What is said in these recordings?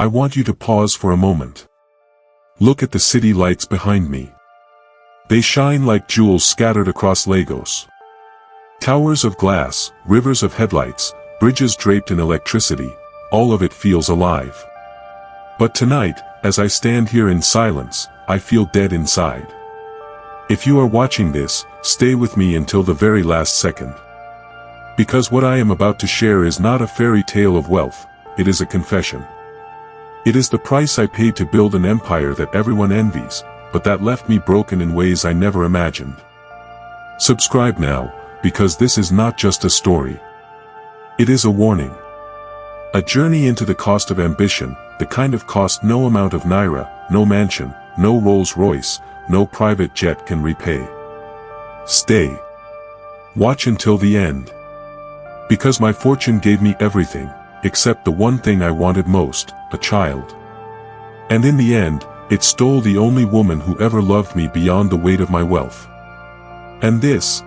I want you to pause for a moment. Look at the city lights behind me. They shine like jewels scattered across Lagos. Towers of glass, rivers of headlights, bridges draped in electricity, all of it feels alive. But tonight, as I stand here in silence, I feel dead inside. If you are watching this, stay with me until the very last second. Because what I am about to share is not a fairy tale of wealth, it is a confession. It is the price I paid to build an empire that everyone envies, but that left me broken in ways I never imagined. Subscribe now, because this is not just a story. It is a warning. A journey into the cost of ambition, the kind of cost no amount of naira, no mansion, no Rolls-Royce, no private jet can repay. Stay. Watch until the end. Because my fortune gave me everything, except the one thing I wanted most, a child. And in the end, it stole the only woman who ever loved me beyond the weight of my wealth. And this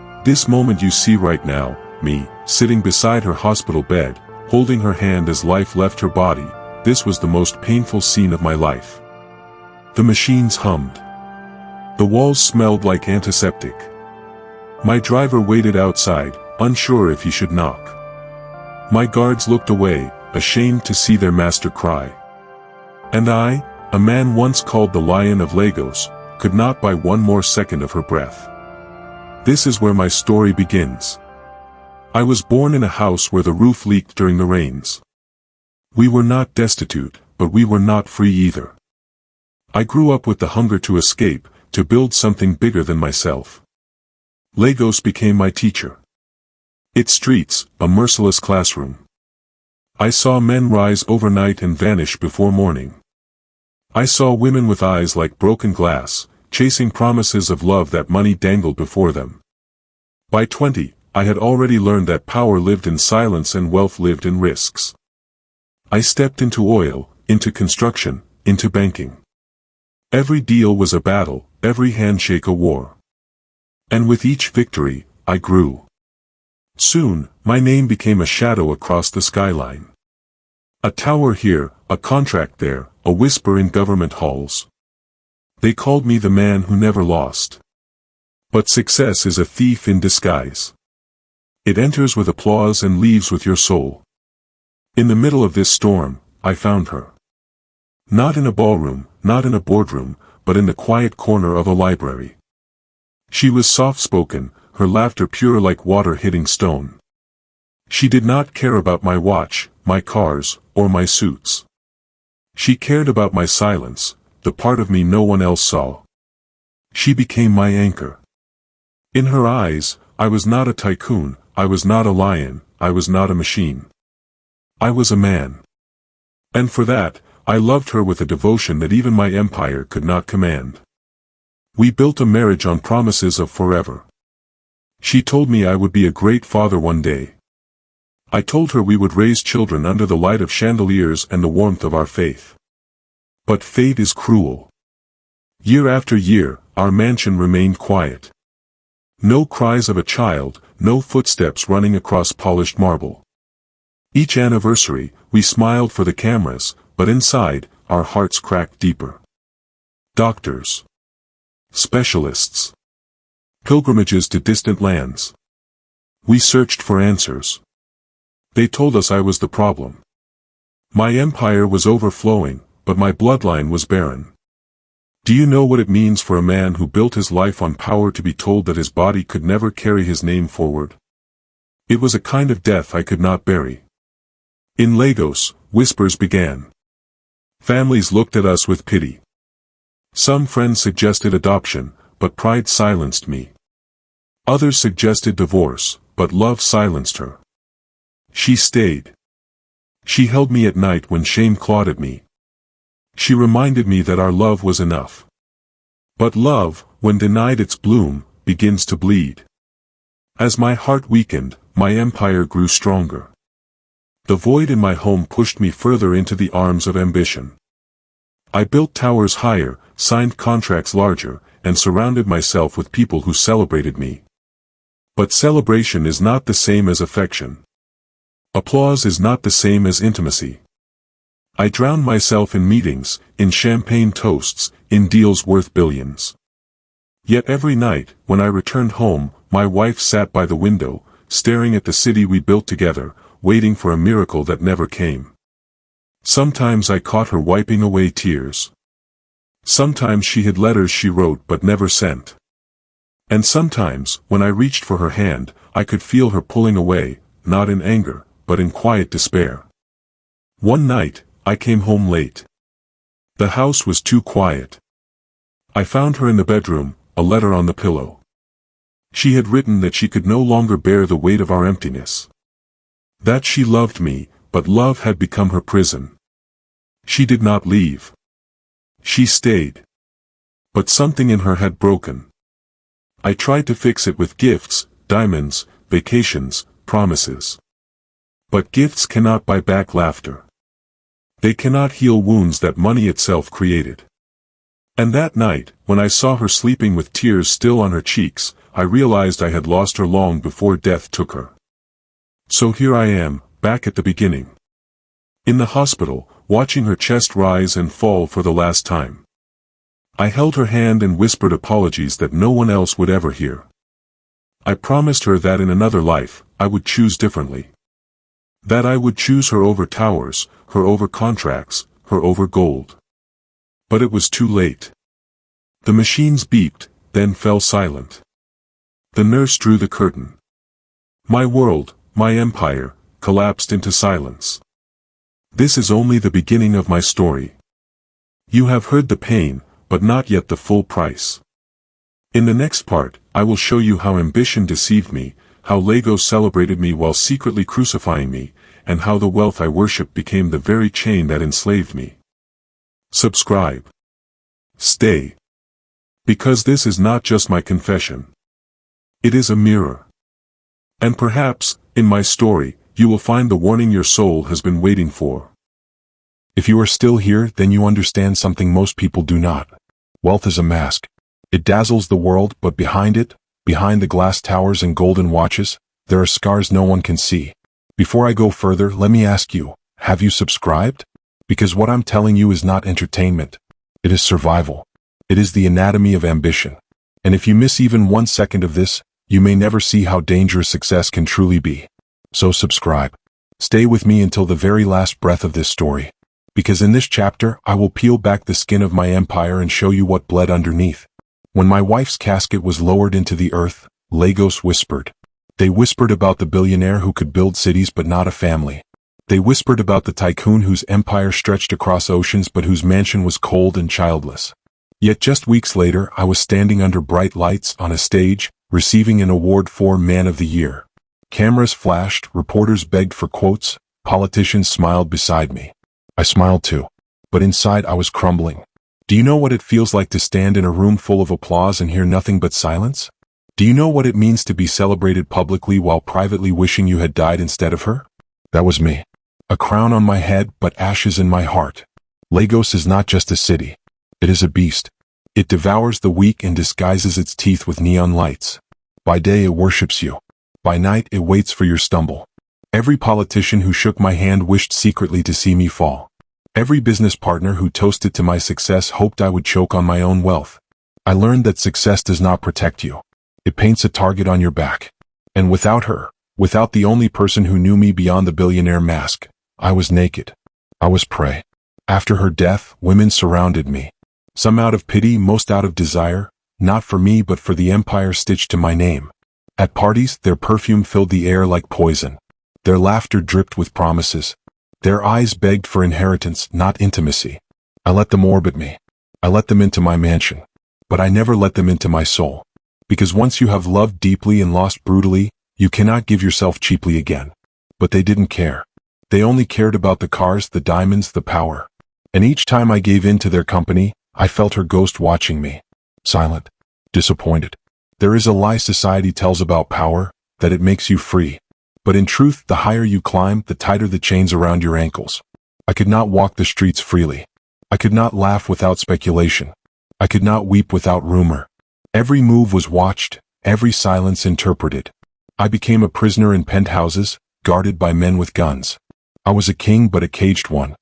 moment you see right now, me, sitting beside her hospital bed, holding her hand as life left her body, this was the most painful scene of my life. The machines hummed. The walls smelled like antiseptic. My driver waited outside, unsure if he should knock. My guards looked away, ashamed to see their master cry. And I, a man once called the Lion of Lagos, could not buy one more second of her breath. This is where my story begins. I was born in a house where the roof leaked during the rains. We were not destitute, but we were not free either. I grew up with the hunger to escape, to build something bigger than myself. Lagos became my teacher. Its streets, a merciless classroom. I saw men rise overnight and vanish before morning. I saw women with eyes like broken glass, chasing promises of love that money dangled before them. By 20, I had already learned that power lived in silence and wealth lived in risks. I stepped into oil, into construction, into banking. Every deal was a battle, every handshake a war. And with each victory, I grew. Soon, my name became a shadow across the skyline. A tower here, a contract there, a whisper in government halls. They called me the man who never lost. But success is a thief in disguise. It enters with applause and leaves with your soul. In the middle of this storm, I found her. Not in a ballroom, not in a boardroom, but in the quiet corner of a library. She was soft-spoken, her laughter pure like water hitting stone. She did not care about my watch, my cars, or my suits. She cared about my silence, the part of me no one else saw. She became my anchor. In her eyes, I was not a tycoon, I was not a lion, I was not a machine. I was a man. And for that, I loved her with a devotion that even my empire could not command. We built a marriage on promises of forever. She told me I would be a great father one day. I told her we would raise children under the light of chandeliers and the warmth of our faith. But fate is cruel. Year after year, our mansion remained quiet. No cries of a child, no footsteps running across polished marble. Each anniversary, we smiled for the cameras, but inside, our hearts cracked deeper. Doctors. Specialists. Pilgrimages to distant lands. We searched for answers. They told us I was the problem. My empire was overflowing, but my bloodline was barren. Do you know what it means for a man who built his life on power to be told that his body could never carry his name forward? It was a kind of death I could not bury. In Lagos, whispers began. Families looked at us with pity. Some friends suggested adoption, but pride silenced me. Others suggested divorce, but love silenced her. She stayed. She held me at night when shame clawed at me. She reminded me that our love was enough. But love, when denied its bloom, begins to bleed. As my heart weakened, my empire grew stronger. The void in my home pushed me further into the arms of ambition. I built towers higher, signed contracts larger, and surrounded myself with people who celebrated me. But celebration is not the same as affection. Applause is not the same as intimacy. I drowned myself in meetings, in champagne toasts, in deals worth billions. Yet every night, when I returned home, my wife sat by the window, staring at the city we built together, waiting for a miracle that never came. Sometimes I caught her wiping away tears. Sometimes she hid letters she wrote but never sent. And sometimes, when I reached for her hand, I could feel her pulling away, not in anger, but in quiet despair. One night, I came home late. The house was too quiet. I found her in the bedroom, a letter on the pillow. She had written that she could no longer bear the weight of our emptiness. That she loved me, but love had become her prison. She did not leave. She stayed. But something in her had broken. I tried to fix it with gifts, diamonds, vacations, promises. But gifts cannot buy back laughter. They cannot heal wounds that money itself created. And that night, when I saw her sleeping with tears still on her cheeks, I realized I had lost her long before death took her. So here I am, back at the beginning. In the hospital, watching her chest rise and fall for the last time. I held her hand and whispered apologies that no one else would ever hear. I promised her that in another life, I would choose differently. That I would choose her over towers, her over contracts, her over gold. But it was too late. The machines beeped, then fell silent. The nurse drew the curtain. My world, my empire, collapsed into silence. This is only the beginning of my story. You have heard the pain, but not yet the full price. In the next part, I will show you how ambition deceived me, how Lagos celebrated me while secretly crucifying me, and how the wealth I worshipped became the very chain that enslaved me. Subscribe. Stay. Because this is not just my confession. It is a mirror. And perhaps, in my story, you will find the warning your soul has been waiting for. If you are still here, then you understand something most people do not. Wealth is a mask. It dazzles the world, but behind it, behind the glass towers and golden watches, there are scars no one can see. Before I go further, let me ask you, have you subscribed? Because what I'm telling you is not entertainment. It is survival. It is the anatomy of ambition. And if you miss even 1 second of this, you may never see how dangerous success can truly be. So subscribe. Stay with me until the very last breath of this story. Because in this chapter, I will peel back the skin of my empire and show you what bled underneath. When my wife's casket was lowered into the earth, Lagos whispered. They whispered about the billionaire who could build cities but not a family. They whispered about the tycoon whose empire stretched across oceans but whose mansion was cold and childless. Yet just weeks later, I was standing under bright lights on a stage, receiving an award for Man of the Year. Cameras flashed, reporters begged for quotes, politicians smiled beside me. I smiled too. But inside I was crumbling. Do you know what it feels like to stand in a room full of applause and hear nothing but silence? Do you know what it means to be celebrated publicly while privately wishing you had died instead of her? That was me. A crown on my head, but ashes in my heart. Lagos is not just a city. It is a beast. It devours the weak and disguises its teeth with neon lights. By day it worships you. By night it waits for your stumble. Every politician who shook my hand wished secretly to see me fall. Every business partner who toasted to my success hoped I would choke on my own wealth. I learned that success does not protect you. It paints a target on your back. And without her, without the only person who knew me beyond the billionaire mask, I was naked. I was prey. After her death, women surrounded me. Some out of pity, most out of desire, not for me but for the empire stitched to my name. At parties, their perfume filled the air like poison. Their laughter dripped with promises. Their eyes begged for inheritance, not intimacy. I let them orbit me. I let them into my mansion. But I never let them into my soul. Because once you have loved deeply and lost brutally, you cannot give yourself cheaply again. But they didn't care. They only cared about the cars, the diamonds, the power. And each time I gave in to their company, I felt her ghost watching me. Silent. Disappointed. There is a lie society tells about power, that it makes you free. But in truth, the higher you climb, the tighter the chains around your ankles. I could not walk the streets freely. I could not laugh without speculation. I could not weep without rumor. Every move was watched, every silence interpreted. I became a prisoner in penthouses, guarded by men with guns. I was a king but a caged one.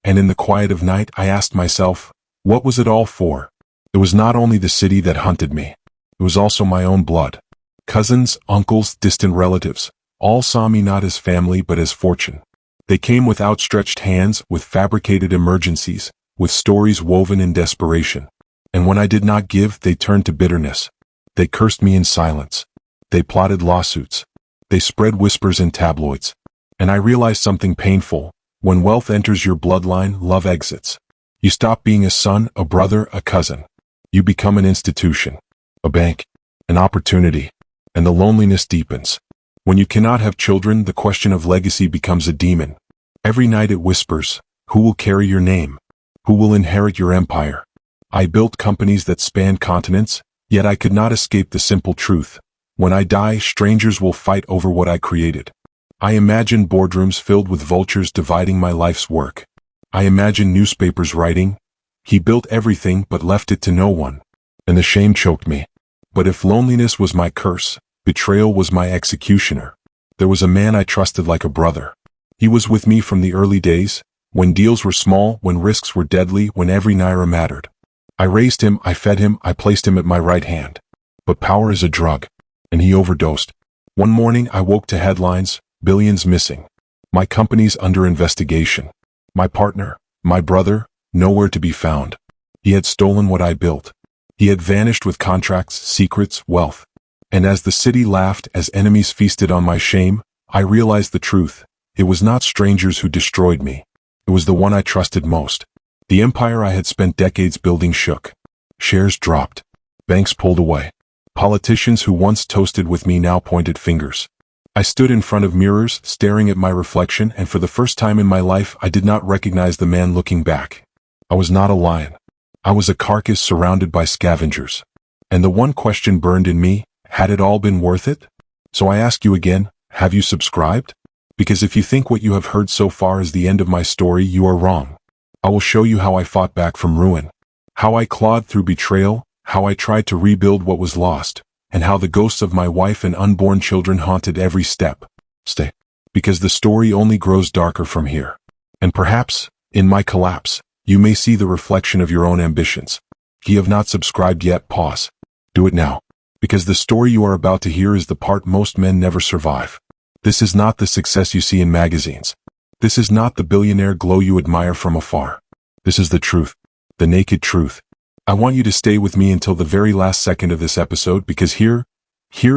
and in the quiet of night I asked myself, what was it all for? It was not only the city that hunted me. It was also my own blood. Cousins, uncles, distant relatives, all saw me not as family but as fortune. They came with outstretched hands, with fabricated emergencies, with stories woven in desperation. And when I did not give, they turned to bitterness. They cursed me in silence. They plotted lawsuits. They spread whispers in tabloids. And I realized something painful. When wealth enters your bloodline, love exits. You stop being a son, a brother, a cousin. You become an institution, a bank, an opportunity, and the loneliness deepens. When you cannot have children, the question of legacy becomes a demon. Every night it whispers, who will carry your name? Who will inherit your empire? I built companies that spanned continents, yet I could not escape the simple truth. When I die, strangers will fight over what I created. I imagined boardrooms filled with vultures dividing my life's work. I imagined newspapers writing, he built everything but left it to no one. And the shame choked me. But if loneliness was my curse, betrayal was my executioner. There was a man I trusted like a brother. He was with me from the early days, when deals were small, when risks were deadly, when every naira mattered. I raised him, I fed him, I placed him at my right hand. But power is a drug, and he overdosed. One morning I woke to headlines, billions missing. My company's under investigation. My partner, my brother, nowhere to be found. He had stolen what I built. He had vanished with contracts, secrets, wealth. And as the city laughed, as enemies feasted on my shame, I realized the truth. It was not strangers who destroyed me. It was the one I trusted most. The empire I had spent decades building shook. Shares dropped. Banks pulled away. Politicians who once toasted with me now pointed fingers. I stood in front of mirrors, staring at my reflection, and for the first time in my life I did not recognize the man looking back. I was not a lion. I was a carcass surrounded by scavengers. And the one question burned in me, had it all been worth it? So I ask you again, have you subscribed? Because if you think what you have heard so far is the end of my story, you are wrong. I will show you how I fought back from ruin. How I clawed through betrayal, how I tried to rebuild what was lost, and how the ghosts of my wife and unborn children haunted every step. Stay. Because the story only grows darker from here. And perhaps, in my collapse, you may see the reflection of your own ambitions. If you have not subscribed yet, pause. Do it now. Because the story you are about to hear is the part most men never survive. This is not the success you see in magazines. This is not the billionaire glow you admire from afar. This is the truth. The naked truth. I want you to stay with me until the very last second of this episode, because here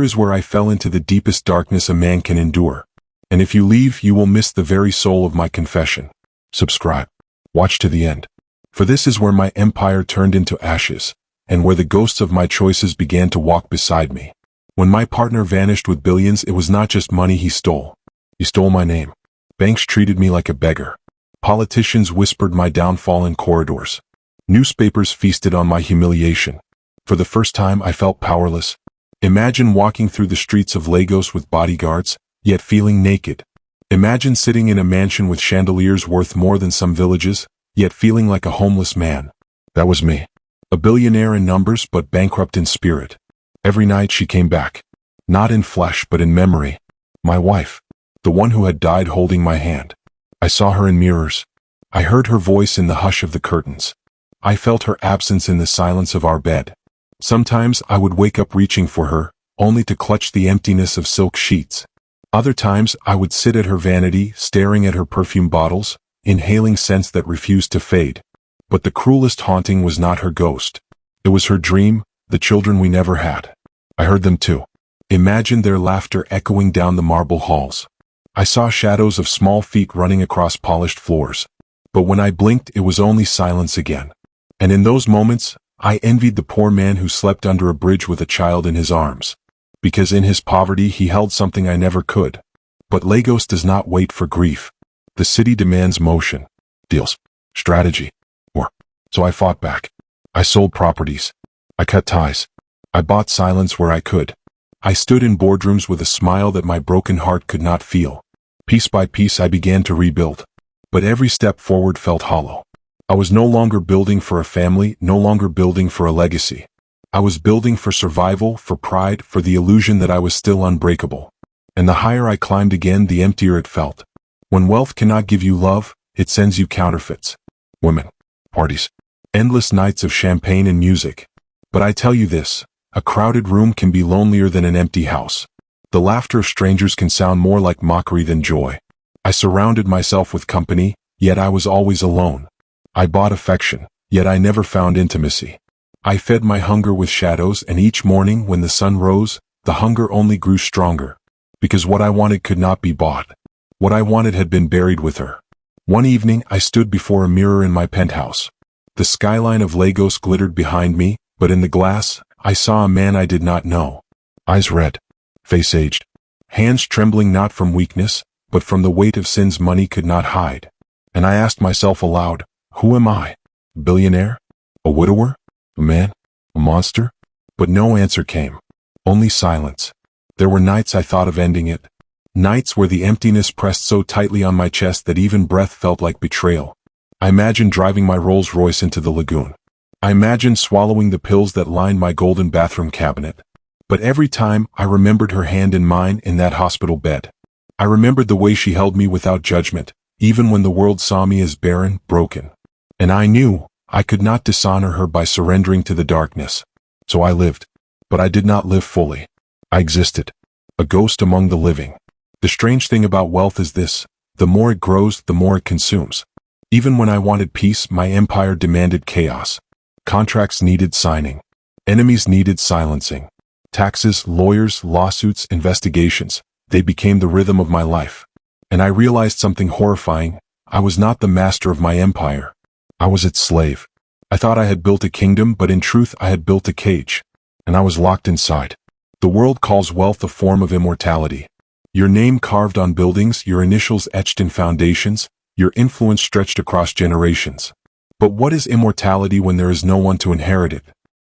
is where I fell into the deepest darkness a man can endure. And if you leave, you will miss the very soul of my confession. Subscribe. Watch to the end. For this is where my empire turned into ashes, and where the ghosts of my choices began to walk beside me. When my partner vanished with billions, it was not just money he stole. He stole my name. Banks treated me like a beggar. Politicians whispered my downfall in corridors. Newspapers feasted on my humiliation. For the first time, I felt powerless. Imagine walking through the streets of Lagos with bodyguards, yet feeling naked. Imagine sitting in a mansion with chandeliers worth more than some villages, yet feeling like a homeless man. That was me. A billionaire in numbers, but bankrupt in spirit. Every night she came back. Not in flesh, but in memory. My wife. The one who had died holding my hand. I saw her in mirrors. I heard her voice in the hush of the curtains. I felt her absence in the silence of our bed. Sometimes I would wake up reaching for her, only to clutch the emptiness of silk sheets. Other times I would sit at her vanity, staring at her perfume bottles, inhaling scents that refused to fade. But the cruelest haunting was not her ghost. It was her dream, the children we never had. I heard them too. Imagined their laughter echoing down the marble halls. I saw shadows of small feet running across polished floors. But when I blinked, it was only silence again. And in those moments, I envied the poor man who slept under a bridge with a child in his arms. Because in his poverty he held something I never could. But Lagos does not wait for grief. The city demands motion, deals, strategy, war. So I fought back. I sold properties. I cut ties. I bought silence where I could. I stood in boardrooms with a smile that my broken heart could not feel. Piece by piece I began to rebuild. But every step forward felt hollow. I was no longer building for a family, no longer building for a legacy. I was building for survival, for pride, for the illusion that I was still unbreakable. And the higher I climbed again, the emptier it felt. When wealth cannot give you love, it sends you counterfeits. women, parties, endless nights of champagne and music. But I tell you this, a crowded room can be lonelier than an empty house. The laughter of strangers can sound more like mockery than joy. I surrounded myself with company, yet I was always alone. I bought affection, yet I never found intimacy. I fed my hunger with shadows, and each morning when the sun rose, the hunger only grew stronger. Because what I wanted could not be bought. What I wanted had been buried with her. One evening I stood before a mirror in my penthouse. The skyline of Lagos glittered behind me, but in the glass, I saw a man I did not know. Eyes red, face aged, hands trembling not from weakness, but from the weight of sins money could not hide. And I asked myself aloud, who am I? A billionaire? A widower? A man? A monster? But no answer came. Only silence. There were nights I thought of ending it. Nights where the emptiness pressed so tightly on my chest that even breath felt like betrayal. I imagined driving my Rolls Royce into the lagoon. I imagined swallowing the pills that lined my golden bathroom cabinet. But every time I remembered her hand in mine in that hospital bed. I remembered the way she held me without judgment, even when the world saw me as barren, broken. And I knew I could not dishonor her by surrendering to the darkness. So I lived. But I did not live fully. I existed. A ghost among the living. The strange thing about wealth is this: the more it grows, the more it consumes. Even when I wanted peace, my empire demanded chaos. Contracts needed signing. Enemies needed silencing. Taxes, lawyers, lawsuits, investigations, they became the rhythm of my life. And I realized something horrifying. I was not the master of my empire. I was its slave. I thought I had built a kingdom, but in truth I had built a cage. And I was locked inside. The world calls wealth a form of immortality. Your name carved on buildings, your initials etched in foundations, your influence stretched across generations. But what is immortality when there is no one to inherit it?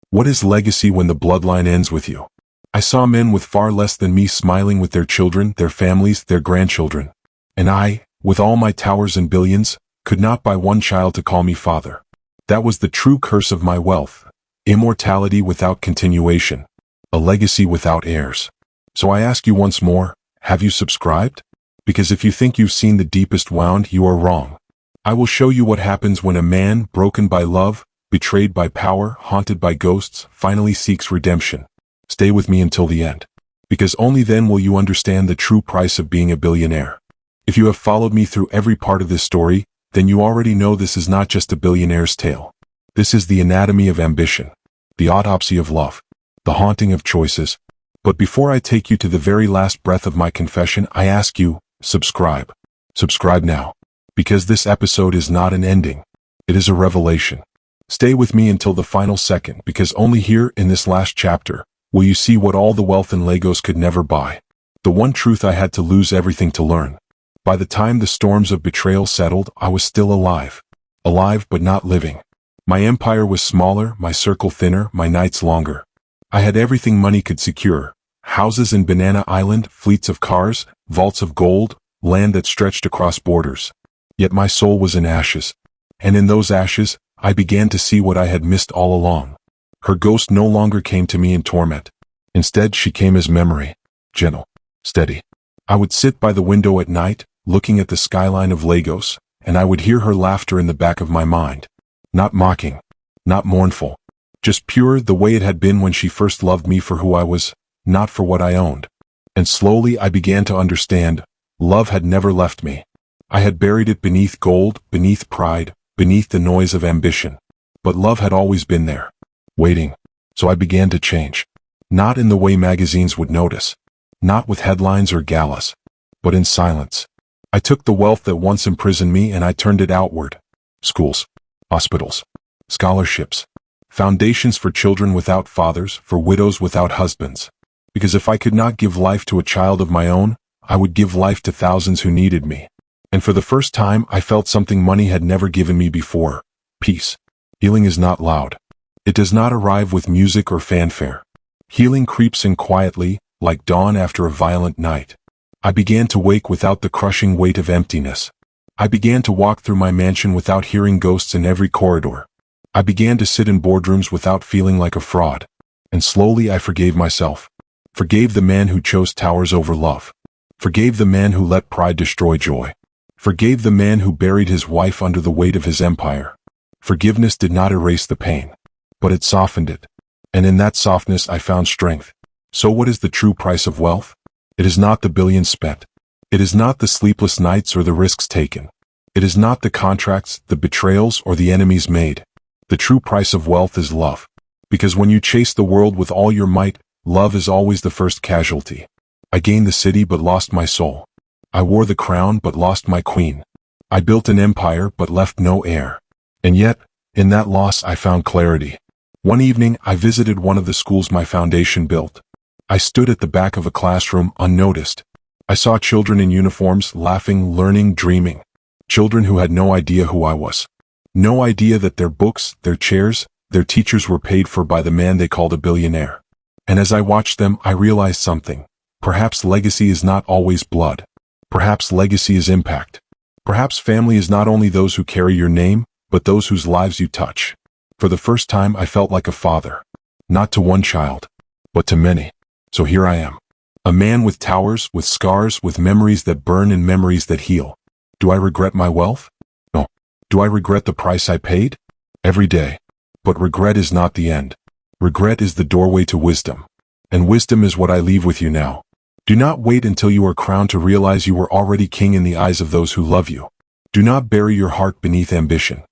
What is legacy when the bloodline ends with you? I saw men with far less than me smiling with their children, their families, their grandchildren. And I, with all my towers and billions, could not buy one child to call me father. That was the true curse of my wealth. Immortality without continuation. A legacy without heirs. So I ask you once more, have you subscribed? Because if you think you've seen the deepest wound, you are wrong. I will show you what happens when a man, broken by love, betrayed by power, haunted by ghosts, finally seeks redemption. Stay with me until the end. Because only then will you understand the true price of being a billionaire. If you have followed me through every part of this story, then you already know this is not just a billionaire's tale. This is the anatomy of ambition, the autopsy of love, the haunting of choices. But before I take you to the very last breath of my confession, I ask you, subscribe. Subscribe now. Because this episode is not an ending. It is a revelation. Stay with me until the final second, because only here in this last chapter will you see what all the wealth in Lagos could never buy. The one truth I had to lose everything to learn. By the time the storms of betrayal settled, I was still alive. Alive but not living. My empire was smaller, my circle thinner, my nights longer. I had everything money could secure. Houses in Banana Island, fleets of cars, vaults of gold, land that stretched across borders. Yet my soul was in ashes. And in those ashes, I began to see what I had missed all along. Her ghost no longer came to me in torment. Instead, she came as memory. Gentle. Steady. I would sit by the window at night, looking at the skyline of Lagos, and I would hear her laughter in the back of my mind. Not mocking. Not mournful. Just pure, the way it had been when she first loved me for who I was, not for what I owned. And slowly I began to understand, love had never left me. I had buried it beneath gold, beneath pride, beneath the noise of ambition. But love had always been there, waiting. So I began to change. Not in the way magazines would notice. Not with headlines or galas. But in silence. I took the wealth that once imprisoned me and I turned it outward. Schools. Hospitals. Scholarships. Foundations for children without fathers, for widows without husbands. Because if I could not give life to a child of my own, I would give life to thousands who needed me. And for the first time, I felt something money had never given me before. Peace. Healing is not loud. It does not arrive with music or fanfare. Healing creeps in quietly, like dawn after a violent night. I began to wake without the crushing weight of emptiness. I began to walk through my mansion without hearing ghosts in every corridor. I began to sit in boardrooms without feeling like a fraud. And slowly I forgave myself. Forgave the man who chose towers over love. Forgave the man who let pride destroy joy. Forgave the man who buried his wife under the weight of his empire. Forgiveness did not erase the pain, but it softened it. And in that softness I found strength. So what is the true price of wealth? It is not the billions spent. It is not the sleepless nights or the risks taken. It is not the contracts, the betrayals, or the enemies made. The true price of wealth is love. Because when you chase the world with all your might, love is always the first casualty. I gained the city but lost my soul. I wore the crown but lost my queen. I built an empire but left no heir. And yet, in that loss I found clarity. One evening I visited one of the schools my foundation built. I stood at the back of a classroom unnoticed. I saw children in uniforms laughing, learning, dreaming. Children who had no idea who I was. No idea that their books, their chairs, their teachers were paid for by the man they called a billionaire. And as I watched them, I realized something. Perhaps legacy is not always blood. Perhaps legacy is impact. Perhaps family is not only those who carry your name, but those whose lives you touch. For the first time I felt like a father. Not to one child, but to many. So here I am. A man with towers, with scars, with memories that burn and memories that heal. Do I regret my wealth? No. Do I regret the price I paid? Every day. But regret is not the end. Regret is the doorway to wisdom. And wisdom is what I leave with you now. Do not wait until you are crowned to realize you were already king in the eyes of those who love you. Do not bury your heart beneath ambition.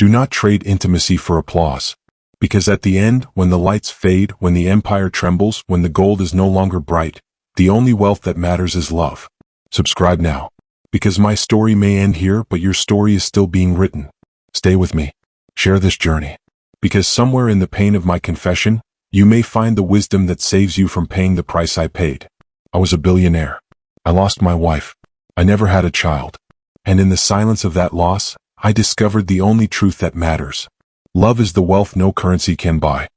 Do not trade intimacy for applause. Because at the end, when the lights fade, when the empire trembles, when the gold is no longer bright, the only wealth that matters is love. Subscribe now. Because my story may end here, but your story is still being written. Stay with me. Share this journey. Because somewhere in the pain of my confession, you may find the wisdom that saves you from paying the price I paid. I was a billionaire. I lost my wife. I never had a child. And in the silence of that loss, I discovered the only truth that matters. Love is the wealth no currency can buy.